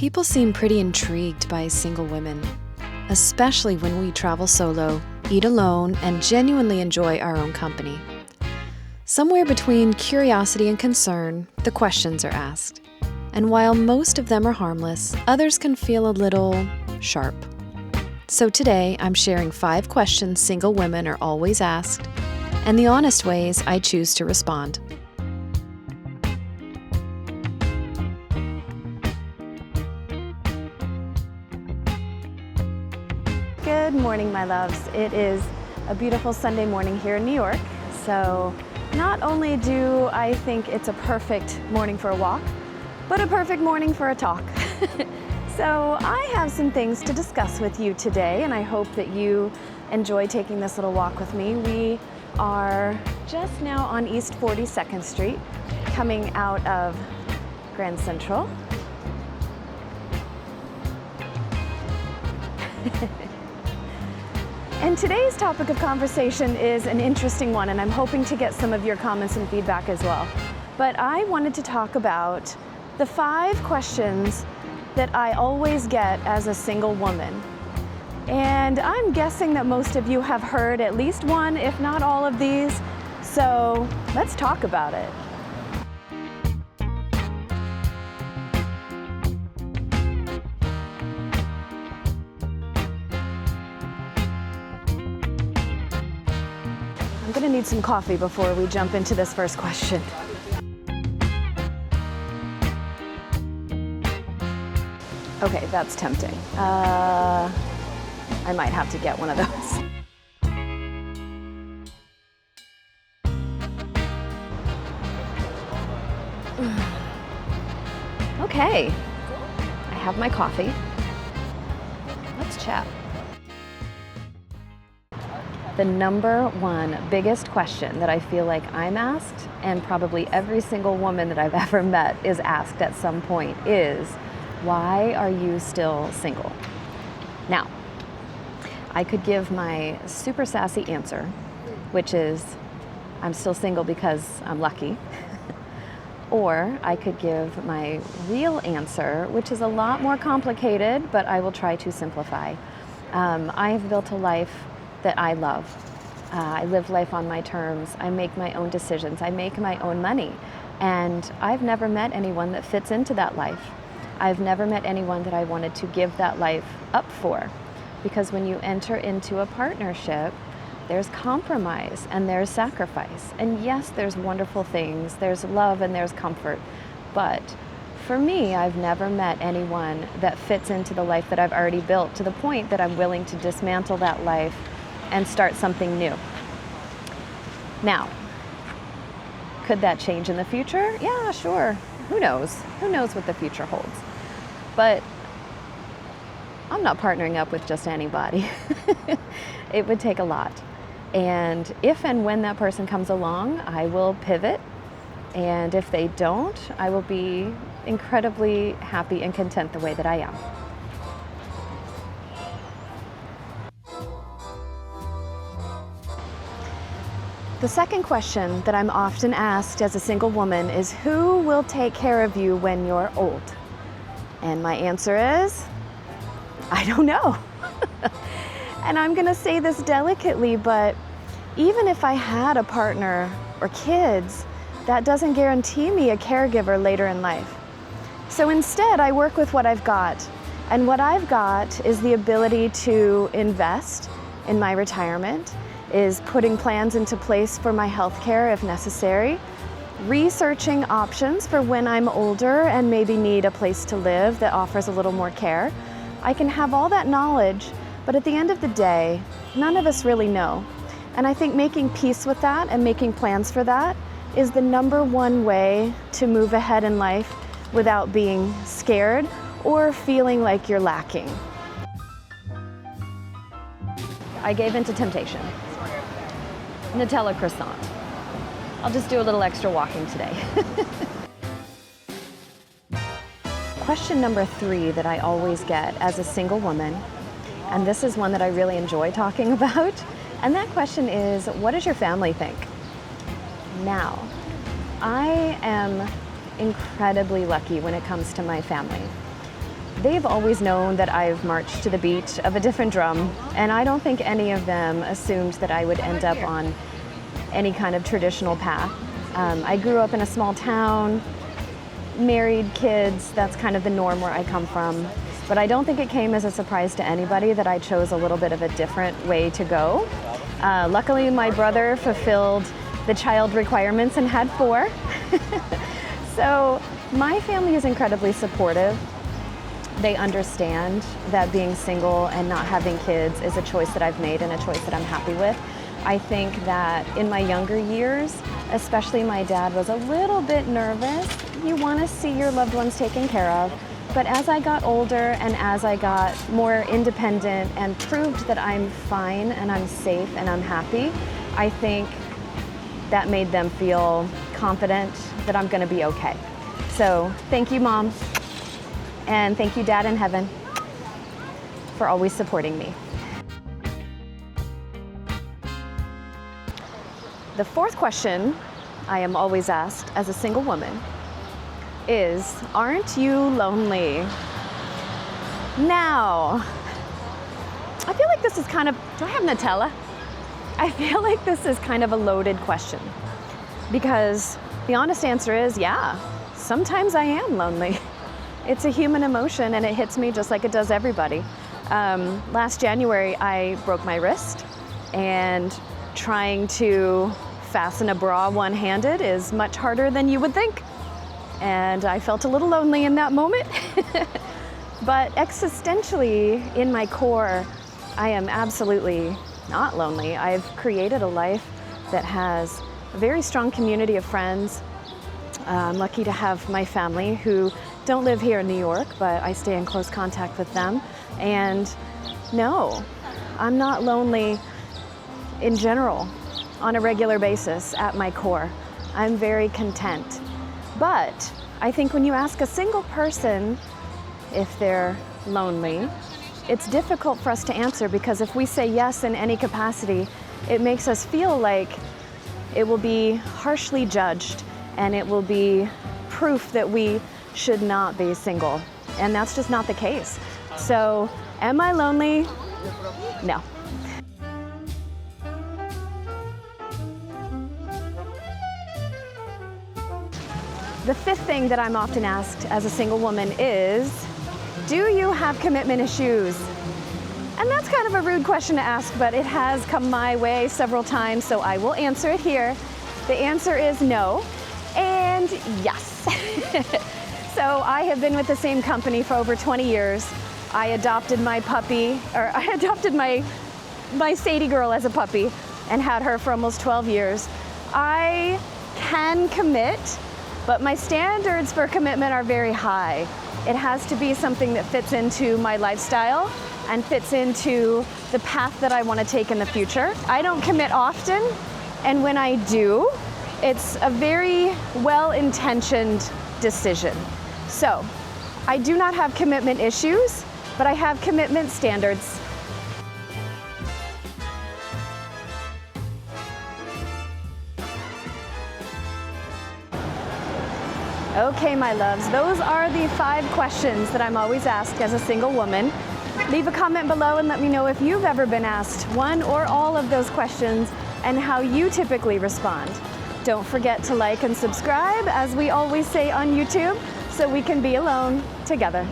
People seem pretty intrigued by single women, especially when we travel solo, eat alone, and genuinely enjoy our own company. Somewhere between curiosity and concern, the questions are asked. And while most of them are harmless, others can feel a little sharp. So today, I'm sharing 5 questions single women are always asked, and the honest ways I choose to respond. Good morning, my loves. It is a beautiful Sunday morning here in New York. So not only do I think it's a perfect morning for a walk, but a perfect morning for a talk. So I have some things to discuss with you today, and I hope that you enjoy taking this little walk with me. We are just now on East 42nd Street, coming out of Grand Central. And today's topic of conversation is an interesting one, and I'm hoping to get some of your comments and feedback as well. But I wanted to talk about the 5 questions that I always get as a single woman. And I'm guessing that most of you have heard at least one, if not all of these. So let's talk about it. I'm gonna need some coffee before we jump into this first question. Okay, that's tempting. I might have to get one of those. Okay, I have my coffee. Let's chat. The number one biggest question that I feel like I'm asked, and probably every single woman that I've ever met is asked at some point, is, why are you still single? Now, I could give my super sassy answer, which is, I'm still single because I'm lucky. Or I could give my real answer, which is a lot more complicated, but I will try to simplify. I have built a life that I love. I live life on my terms. I make my own decisions. I make my own money. And I've never met anyone that fits into that life. I've never met anyone that I wanted to give that life up for. Because when you enter into a partnership, there's compromise and there's sacrifice. And yes, there's wonderful things. There's love and there's comfort. But for me, I've never met anyone that fits into the life that I've already built to the point that I'm willing to dismantle that life and start something new. Now, could that change in the future? Yeah, sure. Who knows? Who knows what the future holds? But I'm not partnering up with just anybody. It would take a lot. And if and when that person comes along, I will pivot. And if they don't, I will be incredibly happy and content the way that I am. The second question that I'm often asked as a single woman is, who will take care of you when you're old? And my answer is, I don't know. And I'm gonna say this delicately, but even if I had a partner or kids, that doesn't guarantee me a caregiver later in life. So instead, I work with what I've got. And what I've got is the ability to invest in my retirement, is putting plans into place for my health care if necessary, researching options for when I'm older and maybe need a place to live that offers a little more care. I can have all that knowledge, but at the end of the day, none of us really know. And I think making peace with that and making plans for that is the number one way to move ahead in life without being scared or feeling like you're lacking. I gave into temptation. Nutella croissant. I'll just do a little extra walking today. Question number 3 that I always get as a single woman, and this is one that I really enjoy talking about, and that question is, what does your family think? Now, I am incredibly lucky when it comes to my family. they've always known that I've marched to the beat of a different drum, and I don't think any of them assumed that I would end up on any kind of traditional path. I grew up in a small town, married kids, that's kind of the norm where I come from. But I don't think it came as a surprise to anybody that I chose a little bit of a different way to go. Luckily, my brother fulfilled the child requirements and had 4. So my family is incredibly supportive. They understand that being single and not having kids is a choice that I've made and a choice that I'm happy with. I think that in my younger years, especially my dad was a little bit nervous. You want to see your loved ones taken care of. But as I got older and as I got more independent and proved that I'm fine and I'm safe and I'm happy, I think that made them feel confident that I'm going to be okay. So thank you, Mom. And thank you, Dad in heaven, for always supporting me. The 4th question I am always asked as a single woman is, aren't you lonely? Now, I feel like this is kind of, do I have Nutella? I feel like this is kind of a loaded question because the honest answer is, yeah, sometimes I am lonely. It's a human emotion and it hits me just like it does everybody. Last January, I broke my wrist, and trying to fasten a bra one-handed is much harder than you would think. And I felt a little lonely in that moment. But existentially, in my core, I am absolutely not lonely. I've created a life that has a very strong community of friends. I'm lucky to have my family who don't live here in New York, but I stay in close contact with them. And no, I'm not lonely in general on a regular basis at my core. I'm very content. But I think when you ask a single person if they're lonely, it's difficult for us to answer because if we say yes in any capacity, it makes us feel like it will be harshly judged and it will be proof that we should not be single. And that's just not the case. So, am I lonely? No. The 5th thing that I'm often asked as a single woman is, do you have commitment issues? And that's kind of a rude question to ask, but it has come my way several times, so I will answer it here. The answer is no, and yes. So I have been with the same company for over 20 years. I adopted my puppy, or I adopted my Sadie girl as a puppy and had her for almost 12 years. I can commit, but my standards for commitment are very high. It has to be something that fits into my lifestyle and fits into the path that I want to take in the future. I don't commit often, and when I do, it's a very well-intentioned decision. So, I do not have commitment issues, but I have commitment standards. Okay, my loves, those are the 5 questions that I'm always asked as a single woman. Leave a comment below and let me know if you've ever been asked one or all of those questions and how you typically respond. Don't forget to like and subscribe, as we always say on YouTube, so we can be alone together.